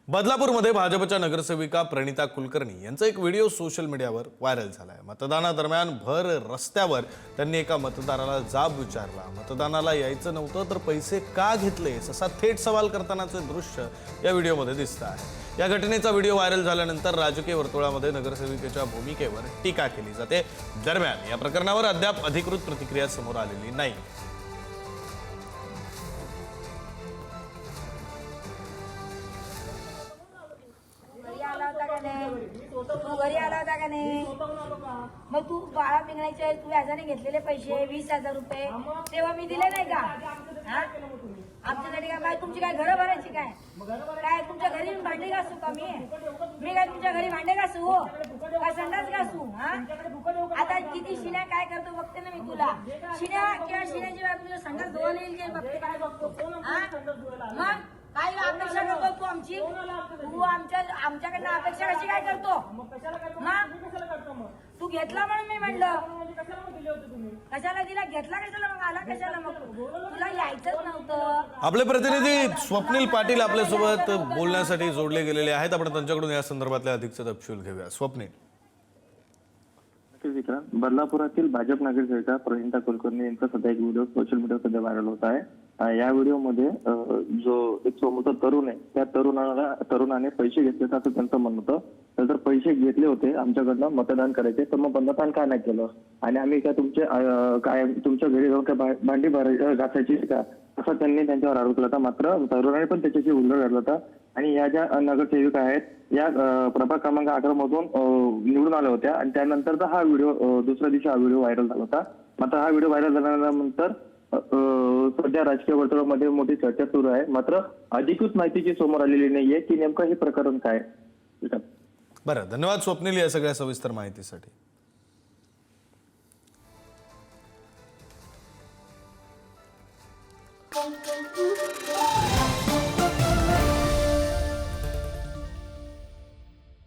बदलापूरमध्ये भाजपच्या नगरसेविका प्रणिता कुलकर्णी यांचा एक व्हिडिओ सोशल मीडियावर व्हायरल झालाय। मतदानादरम्यान भर रस्त्यावर त्यांनी एका मतदाराला जाब विचारला। मतदानाला यायचं नव्हतं तर पैसे का घेतलेस असा थेट सवाल करतानाचे दृश्य या व्हिडिओमध्ये दिसत आहे। या घटनेचा व्हिडिओ व्हायरल झाल्यानंतर राजकीय वर्तुळामध्ये नगरसेविकेच्या भूमिकेवर टीका केली जाते। दरम्यान या प्रकरणावर अद्याप अधिकृत प्रतिक्रिया समोर आलेली नाही। तू घरी आला होता का नाही? मग तू बाळा पिंगण्याचे तू व्याजाने घेतलेले पैसे 20,000 रुपये तेव्हा मी दिले नाही का? आमच्यासाठी काय तुमची काय घरं भरायची काय? काय तुमच्या घरी भांडे घासू का मी काय तुमच्या घरी भांडे घासू हो काय संडास घासू? आता किती शिन्या काय करतो बघते ना मी तुला। शिन्या किंवा शिन्याची बायको तुझ्या संडास धुवायला येईल की बघते काय बघतो? मग काय अपेक्षा करतो तू आमची? तू आमच्याकडनं अपेक्षा कशी काय करतो? तू घेतला म्हणून मी म्हणलं कशाला दिला, घेतला कशाला, मग आला कशाला? मग तुला यायचंच नव्हतं। आपले प्रतिनिधी स्वप्नील पाटील आपल्यासोबत बोलण्यासाठी जोडले गेलेले आहेत। आपण त्यांच्याकडून या संदर्भातले अधिकचे तपशील घेऊया। स्वप्नील, बदलापुरातील भाजप नगरसेविका प्रणिता कुलकर्णी यांचा सध्या एक व्हिडिओ सोशल मीडियावर सध्या व्हायरल होत आहे। या व्हिडिओमध्ये जो एक समोरचा तरुण आहे त्या तरुणाने पैसे घेतले असं त्यांचं म्हणणं होतं। जर पैसे घेतले होते आमच्याकडनं मतदान करायचे तर मग मतदान का नाही केलं आणि आम्ही काय तुमच्या घरी जाऊन काय भांडी घासायची का असं त्यांनी त्यांच्यावर आरोप केला होता। मात्र तरुणाने पण त्याच्याशी उल्लेख घातला होता आणि या ज्या नगरसेविका आहेत या प्रभाग क्रमांक 11 मधून निवडून आल्या होत्या आणि त्यानंतर हा व्हिडिओ दुसऱ्या दिवशी हा व्हिडिओ व्हायरल झाला होता। मात्र हा व्हिडिओ व्हायरल झाल्यानंतर सध्या राजकीय वर्तुळामध्ये मोठी चर्चा सुरू आहे। मात्र अधिकृत माहितीची समोर आलेली नाहीये की नेमकं हे प्रकरण काय। बरं, धन्यवाद स्वप्नील या सगळ्या सविस्तर माहितीसाठी। Thank you.